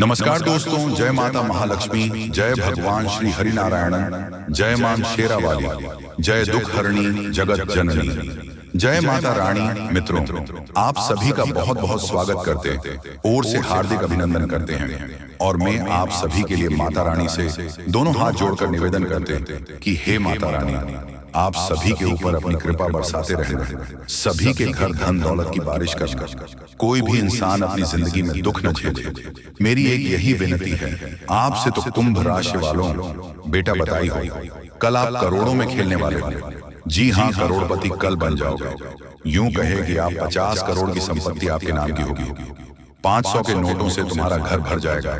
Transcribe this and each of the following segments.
नमस्कार दोस्तों, जय माता महालक्ष्मी, जय भगवान श्री हरि नारायण, जय मां शेरावाली, जय दुख हरणी जगत जननी, जय माता रानी। मित्रों, आप सभी का बहुत बहुत स्वागत करते ओर से हार्दिक अभिनंदन करते हैं और मैं आप सभी के लिए माता रानी से दोनों हाथ जोड़कर निवेदन करते कि हे माता रानी, आप सभी के ऊपर अपनी कृपा बरसाते रहना, सभी के घर धन दौलत की बारिश करना, कोई भी इंसान अपनी जिंदगी में दुख न झेले। मेरी एक यही विनती है आपसे, तो कुंभ राशि वालों, बेटा बताई हो, कल आप करोड़ों में खेलने वाले हो। जी हाँ, करोड़पति कल बन जाओगे। यूं कहे कि आप 50 करोड़ की संपत्ति आपके नाम की होगी। 500 के नोटों से तुम्हारा घर भर जाएगा।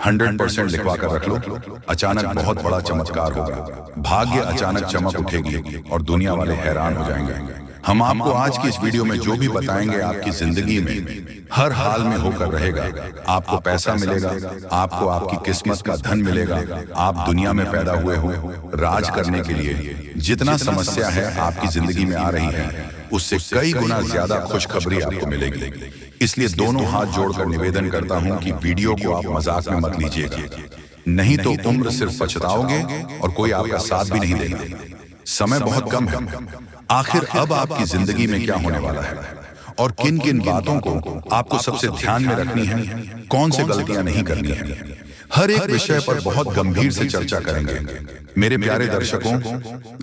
100% लिखवा कर रख लो, अचानक बहुत बड़ा चमत्कार होगा, भाग्य अचानक चमक उठेगी और दुनिया वाले हैरान हो जाएंगे। हम आपको आज की इस वीडियो में जो भी बताएंगे आपकी जिंदगी में हर हाल में होकर रहेगा। आपको पैसा मिलेगा, आपको आपकी किस्मत का धन मिलेगा। आप दुनिया में पैदा हुए हो राज करने के लिए। जितना समस्या है आपकी जिंदगी में आ रही है, उससे कई गुना ज्यादा खुशखबरी आपको मिलेगी। इसलिए दोनों हाथ जोड़कर निवेदन करता हूं कि वीडियो को आप मजाक में मत लीजिएगा, नहीं तो उम्र सिर्फ पछताओगे और कोई आपका साथ भी नहीं देगा। समय बहुत कम है। आखिर अब आपकी जिंदगी में क्या होने वाला है और किन किन बातों को आपको सबसे ध्यान में रखनी है, कौन से गलतियां नहीं करनी है, हर एक विषय पर बहुत गंभीर से चर्चा करेंगे। मेरे प्यारे दर्शकों,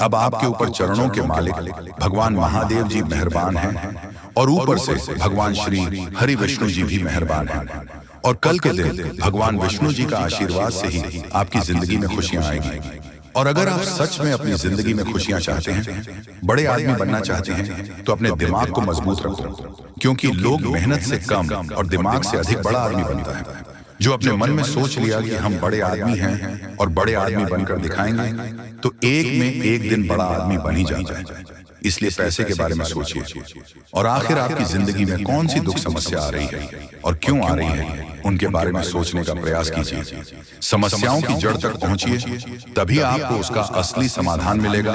अब आपके ऊपर चरणों के मालिक भगवान महादेव जी मेहरबान हैं और ऊपर से भगवान श्री हरि विष्णु जी भी मेहरबान हैं। और कल के दिन भगवान विष्णु जी का आशीर्वाद से ही आपकी जिंदगी में खुशियां आएगी। और अगर आप सच में अपनी जिंदगी में खुशियां चाहते हैं, बड़े आदमी बनना चाहते हैं, तो अपने दिमाग को मजबूत रखो, क्योंकि लोग मेहनत से कम और दिमाग से अधिक बड़ा आदमी बनता है। जो अपने मन में सोच लिया कि हम बड़े आदमी हैं और बड़े आदमी बनकर दिखाएंगे, तो एक में एक दिन बड़ा आदमी बन ही जाता है। इसलिए पैसे के बारे में सोचिए और आखिर आपकी जिंदगी में कौन सी दुख समस्या आ रही है और क्यों आ रही है, उनके बारे में सोचने का प्रयास कीजिए। समस्याओं की जड़ तक पहुंचिए, तभी आपको उसका असली समाधान मिलेगा।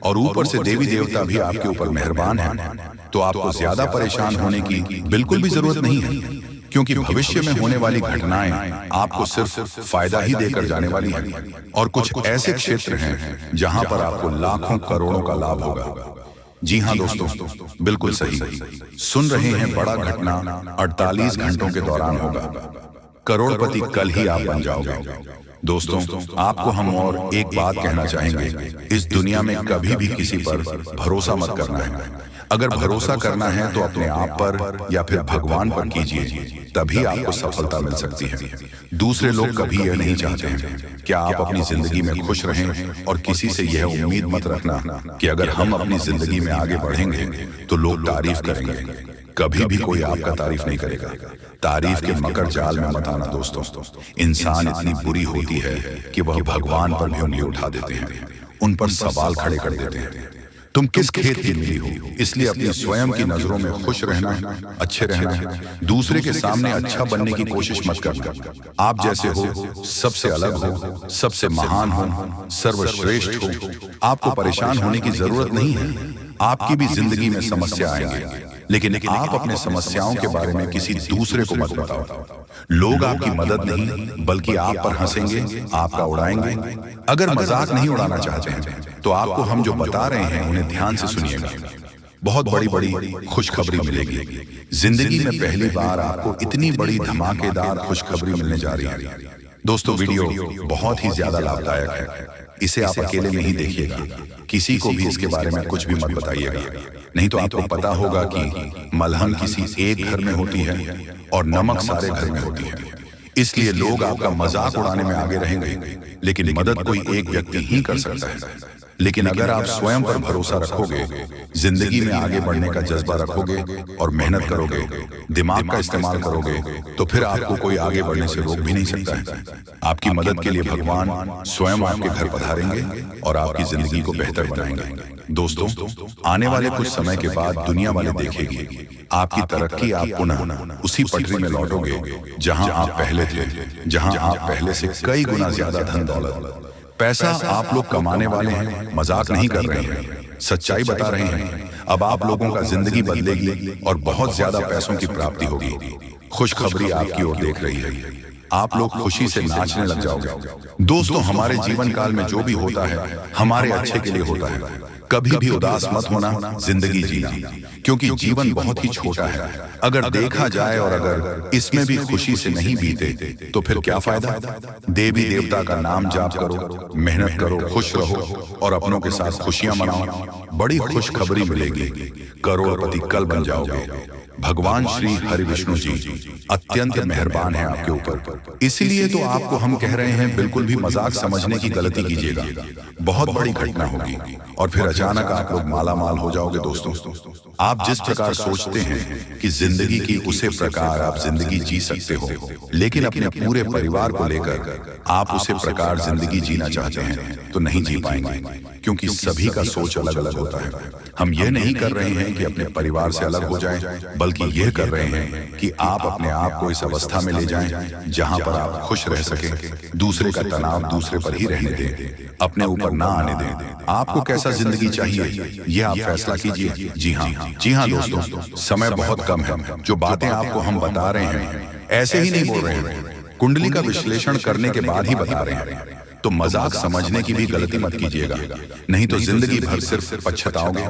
और ऊपर से देवी देवता भी आपके ऊपर मेहरबान हैं, तो आपको ज्यादा परेशान होने की बिल्कुल भी जरूरत नहीं है, क्योंकि भविष्य में होने वाली घटनाएं आपको सिर्फ फायदा ही देकर जाने वाली हैं। और कुछ ऐसे क्षेत्र हैं जहां पर आपको लाखों करोड़ों का लाभ होगा। जी हाँ दोस्तों, बिल्कुल सही सुन रहे हैं। बड़ा घटना 48 घंटों के दौरान होगा। करोड़पति कल ही आप बन जाओगे। दोस्तों, आपको हम और एक बात कहना चाहेंगे, इस दुनिया में कभी भी किसी पर भरोसा मत करना है। अगर भरोसा करना है तो अपने आप पर या फिर भगवान पर कीजिए, तभी आपको सफलता मिल सकती है। दूसरे लोग कभी यह नहीं चाहते हैं कि आप अपनी जिंदगी में खुश रहें, और किसी से यह उम्मीद मत रखना कि अगर हम अपनी जिंदगी में आगे बढ़ेंगे तो लोग तारीफ करेंगे। कभी भी कोई आपका तारीफ नहीं करेगा। तारीफ के मकर जाल में मत आना दोस्तों। इंसान इतनी बुरी होती है कि वह भगवान पर भी उंगली उठा देते हैं, उन पर सवाल खड़े कर देते हैं। तुम किस खेत की मिली हो, इसलिए अपनी स्वयं की नजरों में खुश रहना है, अच्छे रहना है। दूसरे के सामने अच्छा बनने की कोशिश मत करना। आप जैसे हो, सबसे अलग हो, सबसे महान हो, सर्वश्रेष्ठ हो। आपको परेशान होने की जरूरत नहीं है। आपकी भी जिंदगी में समस्या आएंगे, लेकिन आप अपने समस्याओं के बारे में किसी दूसरे को मत बताओ। लोग आपकी मदद नहीं बल्कि आप पर हंसेंगे, आपका उड़ाएंगे। अगर मजाक नहीं उड़ाना चाहते हैं तो आपको हम जो बता रहे हैं उन्हें ध्यान से सुनिएगा। बहुत बड़ी बड़ी खुशखबरी मिलेगी। जिंदगी में पहली बार आपको इतनी बड़ी धमाकेदार खुशखबरी मिलने जा रही है। दोस्तों, वीडियो बहुत ही ज्यादा लाभदायक है। इसे आप अकेले में ही देखिएगा, किसी को भी इसके बारे में कुछ भी मत बताइएगा, नहीं तो आपको पता होगा कि मलहम किसी एक घर में होती है और नमक सारे घर में होती है। इसलिए लोग आपका मजाक उड़ाने में आगे रहेंगे, लेकिन मदद कोई एक व्यक्ति ही कर सकता है। लेकिन अगर आप स्वयं पर भरोसा रखोगे, जिंदगी में आगे बढ़ने का जज्बा रखोगे और मेहनत करोगे, दिमाग का इस्तेमाल करोगे, तो फिर आपको कोई आगे बढ़ने से रोक भी नहीं सकता है। आपकी मदद के लिए भगवान स्वयं आपके घर पधारेंगे और आपकी जिंदगी को बेहतर बनाएंगे। दोस्तों, आने वाले कुछ समय के बाद दुनिया वाले देखेगी आपकी तरक्की। आप पुनः उसी पटरी में लौटोगे जहां आप पहले थे, जहां आप पहले से कई गुना ज्यादा धन दौलत पैसा आप लोग कमाने वाले हैं। मजाक नहीं कर रहे हैं, सच्चाई बता रहे हैं। अब आप लोगों का जिंदगी बदलेगी और बहुत ज्यादा पैसों की प्राप्ति होगी। खुशखबरी आपकी ओर देख रही है। आप लोग खुशी से नाचने लग जाओगे। दोस्तों, हमारे जीवन काल में जो भी होता है हमारे अच्छे के लिए होता है। कभी भी उदास मत होना, जिंदगी जीना, क्योंकि जीवन बहुत ही छोटा है। अगर देखा जाए और अगर इसमें भी खुशी से नहीं बीते तो फिर क्या फायदा। देवी देवता का नाम जाप करो, मेहनत करो, खुश रहो और अपनों के साथ खुशियां मनाओ। बड़ी खुशखबरी मिलेगी, करोड़पति कल बन जाओगे। भगवान श्री हरि विष्णु जी अत्यंत मेहरबान हैं आपके ऊपर। इसलिए तो आपको हम कह रहे हैं, बिल्कुल भी मजाक समझने की गलती कीजिएगा। बहुत बड़ी घटना होगी और फिर अचानक आप लोग माला माल हो जाओगे। दोस्तों, आप जिस प्रकार सोचते हैं कि जिंदगी की उसे प्रकार आप जिंदगी जी सकते हो, लेकिन अपने पूरे परिवार को लेकर आप उसे प्रकार जिंदगी जीना चाहते हैं तो नहीं जी पाएंगे, क्योंकि सभी का सोच अलग अलग होता है। हम ये नहीं कर रहे हैं कि अपने परिवार से अलग हो जाएं, बल्कि यह कर रहे हैं कि आप अपने आप को इस अवस्था में ले जाएं जहां पर आप खुश रह सकें, दूसरे का तनाव दूसरे पर ही रहने दें, अपने ऊपर ना आने दें। आपको कैसा जिंदगी चाहिए ये आप फैसला कीजिए। जी हाँ दोस्तों, समय बहुत कम है। जो बातें आपको हम बता रहे हैं ऐसे ही नहीं बोल रहे हैं, कुंडली का विश्लेषण करने के बाद ही बता रहे हैं। तो मजाक समझने की भी गलती मत कीजिएगा, नहीं तो जिंदगी भर सिर्फ पछताओगे।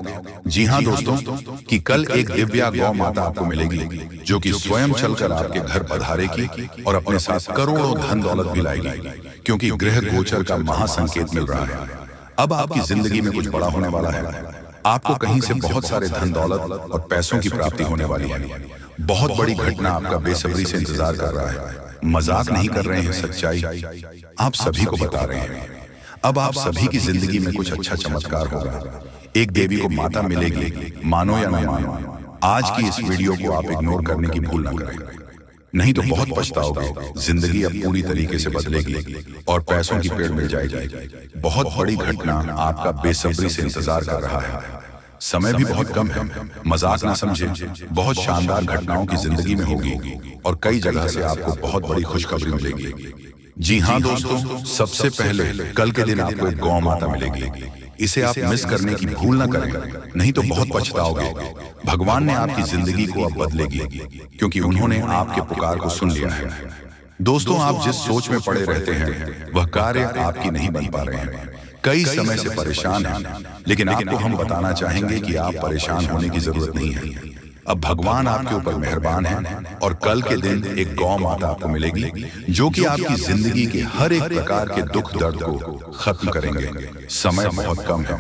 जी हाँ दोस्तों, कि कल एक दिव्या गौ माता आपको मिलेगी जो कि स्वयं चलकर आपके घर पधारेगी और अपने साथ करोड़ों धन दौलत भी लाएगी, क्योंकि ग्रह गोचर का महासंकेत मिल रहा है। अब आपकी जिंदगी में कुछ बड़ा होने वाला है। आपको कहीं से बहुत सारे धन दौलत और पैसों की प्राप्ति होने वाली है। बहुत बड़ी घटना आपका बेसब्री से इंतजार कर रहा है। मजाक नहीं कर रहे हैं, सच्चाई आप सभी को बता रहे हैं। अब आप सभी की जिंदगी में कुछ अच्छा चमत्कार होगा। एक देवी को माता मिलेगी, मानो या न मानो। आज की इस वीडियो को आप इग्नोर करने की भूल न करें, नहीं तो बहुत पछताओगे। जिंदगी अब पूरी तरीके से बदलेगी और पैसों की पेड़ मिल जाएगी। बहुत बड़ी घटना आपका बेसब्री से इंतजार कर रहा है। समय भी बहुत कम है, मजाक ना समझे। बहुत शानदार घटनाओं की जिंदगी में होगी और कई जगह से आपको बहुत बड़ी खुशखबरी मिलेगी। जी हाँ दोस्तों, सबसे पहले कल के दिन आपको एक गौ माता मिलेगी। इसे आप मिस करने की भूल ना करें, नहीं तो बहुत पछताओगे। भगवान ने आपकी जिंदगी को अब बदलेगी, क्योंकि उन्होंने आपके पुकार को सुन लिया है। दोस्तों, आप जिस सोच में पड़े रहते हैं वह कार्य आपकी नहीं बन पा रहे हैं। कई समय से परेशान हैं, लेकिन आपको हम बताना चाहेंगे कि आप परेशान होने की जरूरत नहीं है। अब भगवान आपके ऊपर मेहरबान है और कल के दिन एक गौ माता आपको मिलेगी जो कि आपकी जिंदगी के हर एक प्रकार के दुख दर्द को खत्म करेंगे। समय बहुत कम है,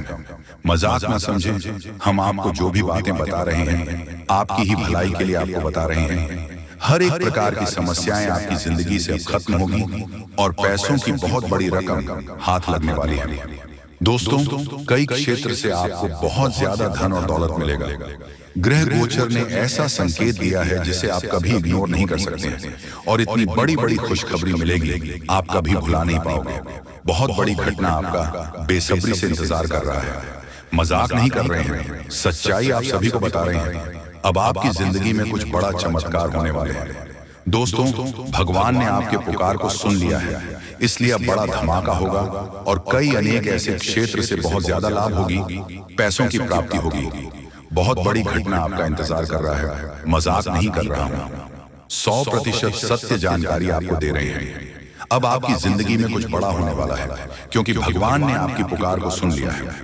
मजाक ना समझें। हम आपको जो भी बातें बता रहे हैं आपकी ही भलाई के लिए आपको बता रहे हैं। हर एक प्रकार की समस्याएं आपकी जिंदगी से अब खत्म होगी और पैसों की बहुत बड़ी रकम हाथ लगने वाली है। दोस्तों, कई क्षेत्र से आपको बहुत ज्यादा धन और दौलत मिलेगा। ग्रह गोचर ने ऐसा संकेत दिया है जिसे आप कभी इग्नोर नहीं कर सकते और इतनी बड़ी बड़ी खुशखबरी मिलेगी आप कभी भुला नहीं पाओगे। बहुत बड़ी घटना आपका बेसब्री से इंतजार कर रहा है। मजाक नहीं कर रहे हैं, सच्चाई आप सभी को बता रहे हैं। अब आपकी जिंदगी में कुछ बड़ा चमत्कार होने वाले हैं। दोस्तों, भगवान ने आपके पुकार को सुन लिया है, इसलिए अब बड़ा धमाका होगा और कई अनेक ऐसे क्षेत्र से बहुत ज्यादा लाभ होगी, पैसों की प्राप्ति होगी। बहुत बड़ी घटना आपका इंतजार कर रहा है। मजाक नहीं कर रहा हूं, 100% सत्य जानकारी आपको दे रहे हैं। अब आपकी जिंदगी में कुछ बड़ा होने वाला है, क्योंकि भगवान ने आपकी पुकार को सुन लिया है।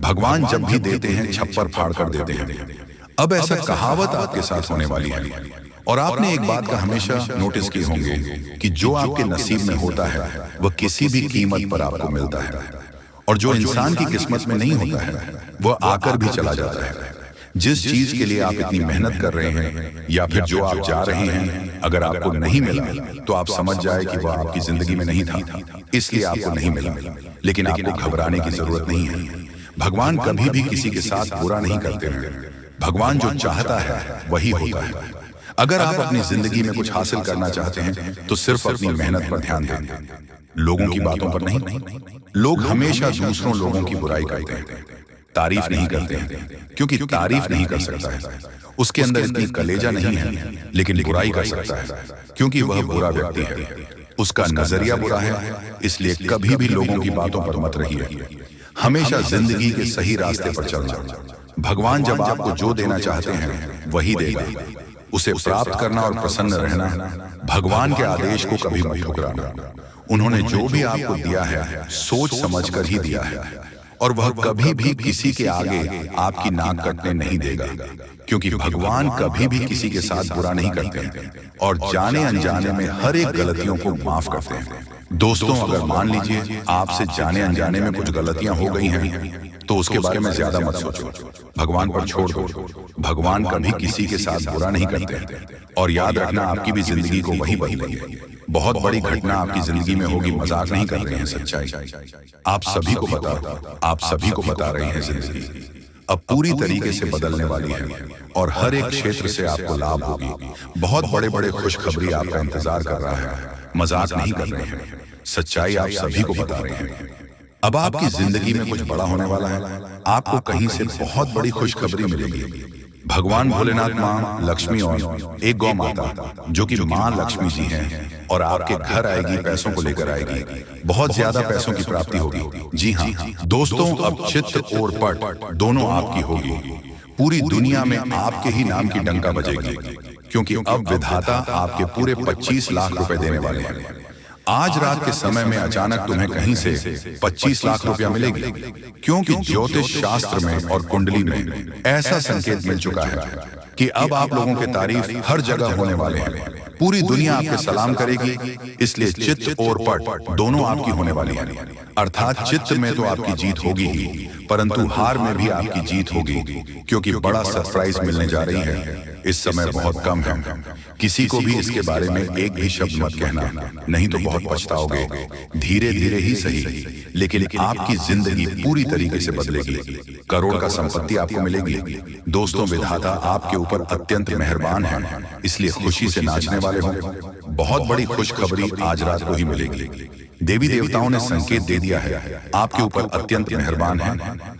भगवान जब भी देते हैं छप्पर फाड़ कर देते हैं। अब ऐसा कहावत आपके साथ होने वाली है। और आपने एक बात का हमेशा नोटिस किए होंगे कि जो आपके नसीब में होता है वह किसी भी कीमत पर आपको मिलता है, और जो इंसान की किस्मत में नहीं होता है वह आकर भी चला जाता है। जिस चीज के लिए आप इतनी मेहनत कर रहे हैं या फिर जो आप जा रहे हैं, अगर आपको नहीं मिला तो आप समझ जाए कि वह आपकी जिंदगी में नहीं था, इसलिए आपको नहीं मिला। लेकिन आपको घबराने की जरूरत नहीं है। भगवान कभी भी किसी के साथ बुरा नहीं करते हैं। भगवान जो चाहता है वही होता है। अगर आप अपनी जिंदगी में कुछ हासिल करना चाहते हैं तो सिर्फ अपनी मेहनत पर ध्यान दें, लोगों की बातों पर नहीं। लोग हमेशा दूसरों लोगों की बुराई करते हैं, तारीफ नहीं करते हैं, क्योंकि तारीफ नहीं कर सकता है, उसके अंदर इतनी कलेजा नहीं है। लेकिन बुराई कर सकता है, क्योंकि वह बुरा व्यक्ति है, उसका नजरिया बुरा है। इसलिए कभी भी लोगों की बातों पर मत रहिए, हमेशा जिंदगी के सही रास्ते पर चलना। भगवान जब आपको जो देना चाहते हैं वही देगा। उसे प्राप्त करना और प्रसन्न रहना, भगवान के आदेश को कभी मत ठुकराना। उन्होंने जो भी आपको दिया है सोच समझकर ही दिया है, और वह कभी भी किसी के आगे आपकी नाक कटने नहीं देगा, क्योंकि भगवान कभी भी किसी के साथ बुरा नहीं करते हैं और जाने अनजाने में हर एक गलतियों को माफ करते हैं। दोस्तों, अगर मान लीजिए आपसे जाने अनजाने में कुछ गलतियां हो गई हैं, तो उसके बारे में ज्यादा मत सोचो, भगवान पर छोड़ दो। भगवान कभी किसी के साथ बुरा नहीं करते, और याद रखना आपकी भी जिंदगी को वही बदलेंगे। बहुत बड़ी घटना आपकी जिंदगी में होगी, मजाक नहीं कर रहे हैं, सच्चाई आप सभी को बता रहे हैं। जिंदगी अब पूरी तरीके से बदलने वाली है और हर एक क्षेत्र से आपको लाभ होगी। बहुत बड़े बड़े खुशखबरी आपका इंतजार कर रहा है, मजाक नहीं कर रहे हैं, सच्चाई आप सभी को बता रहे हैं। अब आपकी जिंदगी में कुछ बड़ा होने वाला है, आपको कहीं से बहुत बड़ी खुशखबरी मिलेगी। भगवान भोलेनाथ, माँ लक्ष्मी और एक गौ माता जो कि माँ लक्ष्मी जी हैं, और आपके घर आएगी, पैसों को लेकर आएगी, बहुत ज्यादा पैसों की प्राप्ति होगी। जी हाँ दोस्तों, अब चित्त और पट दोनों आपकी होगी। पूरी दुनिया में आपके ही नाम की डंका बजेगी, क्योंकि अब विधाता आपके पूरे 25 लाख रुपए देने वाले हैं। आज रात के समय में अचानक तुम्हें कहीं से 25 लाख रुपया मिलेगी, क्योंकि ज्योतिष शास्त्र में और कुंडली में ऐसा संकेत मिल चुका है कि अब आप लोगों के तारीफ हर जगह होने वाले हैं। पूरी दुनिया आपके सलाम करेगी, इसलिए चित्त और पट दोनों आपकी होने वाली है। अर्थात चित्त में तो आपकी जीत होगी ही, परंतु हार में भी आपकी जीत होगी, क्योंकि बड़ा सरप्राइज मिलने जा रही है। इस समय बहुत कम है, किसी को भी इसके बारे में एक भी शब्द मत कहना, नहीं तो बहुत पछताओगे। धीरे धीरे ही सही, लेकिन आपकी जिंदगी पूरी तरीके से बदलेगी। करोड़ का संपत्ति आपको मिलेगी। दोस्तों, विधाता आपके ऊपर अत्यंत मेहरबान है, इसलिए खुशी से नाचने वाले हो। बहुत बड़ी खुशखबरी आज रात को ही मिलेगी। देवी देवताओं ने संकेत दे दिया है, आपके ऊपर अत्यंत मेहरबान है,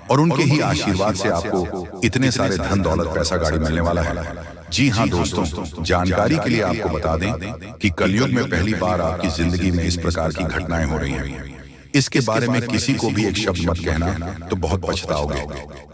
और उनके ही आशीर्वाद से आपको इतने सारे धन दौलत पैसा गाड़ी मिलने वाला है। जी हाँ दोस्तों, जानकारी के लिए आपको बता दें कि कलयुग में पहली बार आपकी जिंदगी में इस प्रकार की घटनाएं हो रही हैं। इसके बारे में किसी को भी एक शब्द मत कहना, तो बहुत पछताओगे।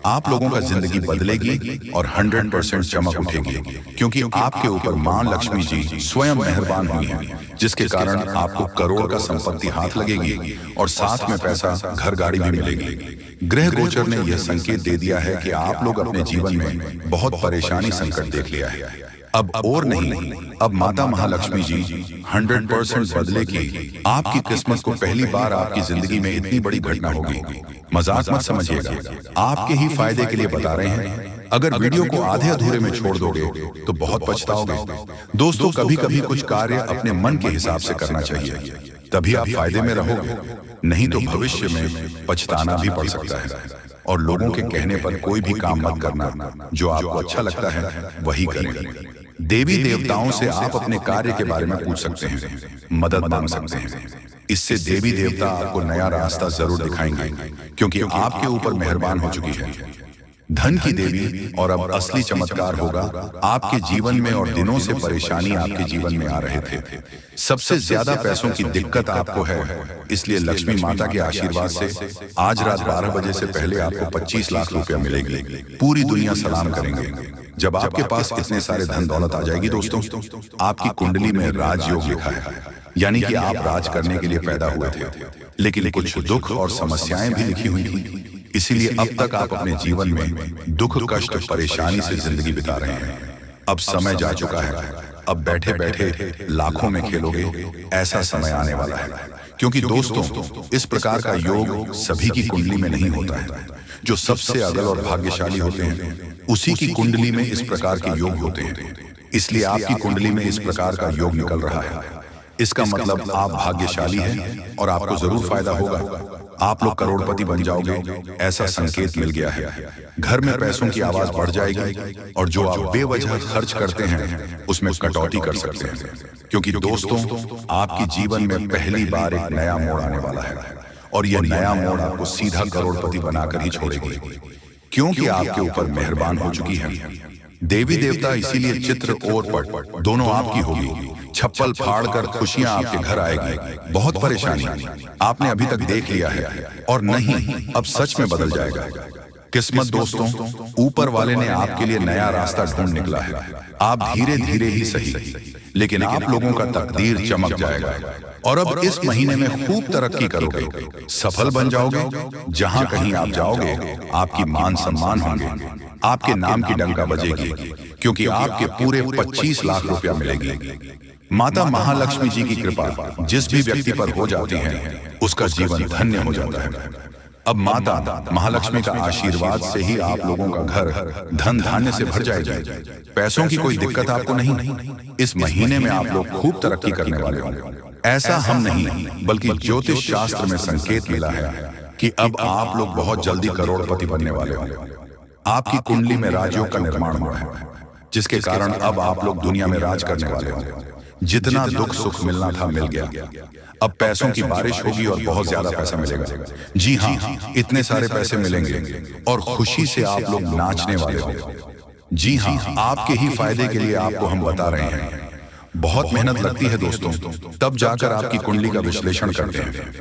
आप लोगों का जिंदगी बदलेगी और 100% चमक उठेगी, क्योंकि आपके ऊपर मां लक्ष्मी जी स्वयं मेहरबान हुई हैं, जिसके कारण आपको करोड़ का संपत्ति हाथ लगेगी और साथ में पैसा, घर गाड़ी भी मिलेगी। ग्रह गोचर ने यह संकेत दे दिया है कि आप लोग अपने जीवन में बहुत परेशानी संकट देख लिया है। अब और नहीं, अब माता महालक्ष्मी जी 100% बदले की आपकी किस्मत को पहली बार आपकी जिंदगी में इतनी बड़ी घटना होगी। मजाक मत समझिएगा, आपके ही फायदे के लिए बता रहे हैं। अगर वीडियो को आधे अधूरे में छोड़ दोगे तो बहुत पछताओगे। दोस्तों, कभी कभी कुछ कार्य अपने मन के हिसाब से करना चाहिए, तभी आप फायदे में रहोगे, नहीं तो भविष्य में पछताना भी पड़ सकता है। और लोगों के कहने पर कोई भी काम मत करना, जो आपको अच्छा लगता है वही करें। देवी देवताओं से आप अपने कार्य के बारे में पूछ सकते हैं, मदद मांग सकते हैं। इससे देवी देवता आपको नया रास्ता जरूर दिखाएंगे, क्योंकि आपके ऊपर मेहरबान हो चुकी है। धन की देवी, और अब असली चमत्कार होगा। आपके जीवन में और दिनों से परेशानी आपके जीवन में आ रहे थे, सबसे ज्यादा पैसों की दिक्कत आपको है, इसलिए लक्ष्मी माता के आशीर्वाद से आज रात 12 बजे से पहले आपको 25 लाख रुपया मिलेगी। पूरी दुनिया सलाम करेंगे जब आपके पास इतने सारे धन दौलत आ जाएगी। दोस्तों, आपकी कुंडली में राजयोग लिखा है, यानी कि आप राज करने के लिए पैदा हुए थे, लेकिन कुछ दुख और समस्याएं भी लिखी हुई थी, इसीलिए अब तक आप अपने जीवन में दुख, कष्ट, परेशानी से जिंदगी बिता रहे हैं। अब समय जा चुका है, अब बैठे बैठे लाखों में खेलोगे, ऐसा समय आने वाला है। क्योंकि दोस्तों, इस प्रकार का योग सभी की कुंडली में नहीं होता है। जो सबसे अगल और भाग्यशाली होते हैं, उसी की कुंडली में इस प्रकार के योग होते हैं। इसलिए आपकी कुंडली में इस प्रकार का योग निकल रहा है। इसका मतलब आप भाग्यशाली हैं और आपको जरूर फायदा होगा। आप लोग करोड़पति बन जाओगे, ऐसा संकेत मिल गया है। घर में पैसों की आवाज बढ़ जाएगी, और जो आप बेवजह खर्च करते हैं उसमें कटौती कर सकते हैं। क्योंकि दोस्तों, आपके जीवन में पहली बार एक नया मोड़ आने वाला है, और यह नया मोड़ आपको सीधा करोड़पति बनाकर ही छोड़ेगी, क्योंकि आपके ऊपर मेहरबान हो चुकी है देवी देवता। इसीलिए चित्र और पट दोनों आपकी होगी। छप्पल फाड़ कर खुशियां आपके घर आएगी। बहुत परेशानी आपने अभी तक देख लिया है, और नहीं, अब सच में बदल जाएगा। किस्मत दोस्तों, ऊपर वाले ने आपके लिए नया रास्ता ढूंढ निकला है। आप धीरे धीरे ही सही, लेकिन आप लोगों का तकदीर चमक जाएगा और अब इस महीने में खूब तरक्की करोगे, सफल बन जाओगे। जहां कहीं आप जाओगे आपकी मान सम्मान होंगे, आपके नाम की डंका बजेगी, क्योंकि आपके पूरे 25 लाख रुपया मिलेगी। माता महालक्ष्मी जी की कृपा जिस भी व्यक्ति पर हो जाती है उसका जीवन धन्य हो जाता है। अब माता महालक्ष्मी का आशीर्वाद से ही आप लोगों का घर धन धान्य से भर जाएगा। पैसों की कोई दिक्कत आपको नहीं। इस महीने में आप लोग खूब तरक्की करने वाले होंगे। ऐसा हम नहीं बल्कि ज्योतिष शास्त्र में संकेत मिला है कि अब आप लोग बहुत जल्दी करोड़पति बनने वाले होंगे। आपकी कुंडली में राजयोग का निर्माण हुआ है, जिसके कारण अब आप लोग दुनिया में राज करने वाले होंगे। जितना दुख सुख मिलना था मिल गया। अब पैसों की बारिश होगी और बहुत ज्यादा पैसा मिलेगा। जी हाँ, इतने सारे पैसे मिलेंगे और खुशी से आप लोग नाचने वाले होंगे। जी हाँ, आपके ही फायदे के लिए आपको हम बता रहे हैं। बहुत मेहनत लगती है दोस्तों, तब जाकर आपकी कुंडली का विश्लेषण करते हैं,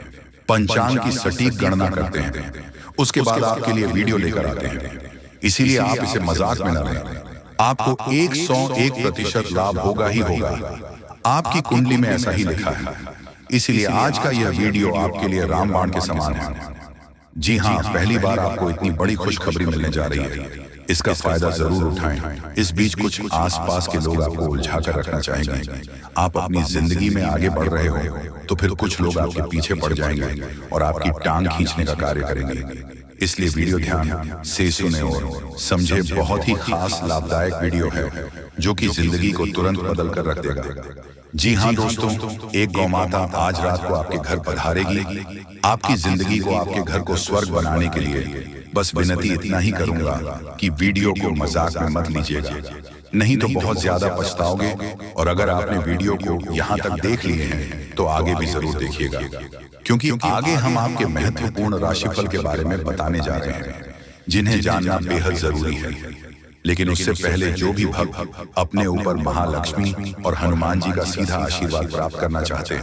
पंचांग की सटीक गणना करते हैं, उसके बाद आपके लिए वीडियो लेकर आते हैं। इसीलिए आप इसे मजाक में न लें। आपको 101% लाभ होगा ही होगा। आपकी कुंडली में ऐसा ही लिखा है। इसलिए आज का यह वीडियो आपके लिए रामबाण के समान है। जी हाँ, पहली बार आपको इतनी बड़ी खुशखबरी मिलने जा रही है। इसका फायदा जरूर उठाएं। इस बीच कुछ आसपास के लोग आपको उलझा कर रखना चाहेंगे। आप अपनी जिंदगी में आगे बढ़ रहे हो तो फिर कुछ लोग आपके पीछे पड़ जाएंगे और आपकी टांग खींचने का कार्य करेंगे। इसलिए वीडियो ध्यान से सुने और समझे। बहुत ही खास लाभदायक वीडियो है जो कि जिंदगी को तुरंत बदल कर रख देगा। जी हाँ दोस्तों, एक गौ माता आज रात को आपके घर पधारेगी। आपकी जिंदगी को, आपके घर को स्वर्ग बनाने के लिए बस विनती इतना ही करूंगा कि वीडियो को मजाक में मत लीजिएगा, नहीं तो बहुत ज्यादा पछताओगे। और अगर आपने वीडियो को यहाँ तक देख लिए हैं तो आगे भी जरूर देखिएगा, क्योंकि आगे हम आपके महत्वपूर्ण राशिफल के बारे में बताने जा रहे हैं, जिन्हें जानना बेहद जरूरी है। लेकिन उससे पहले जो भी भक्त अपने ऊपर महालक्ष्मी और हनुमान जी का सीधा आशीर्वाद प्राप्त करना चाहते हैं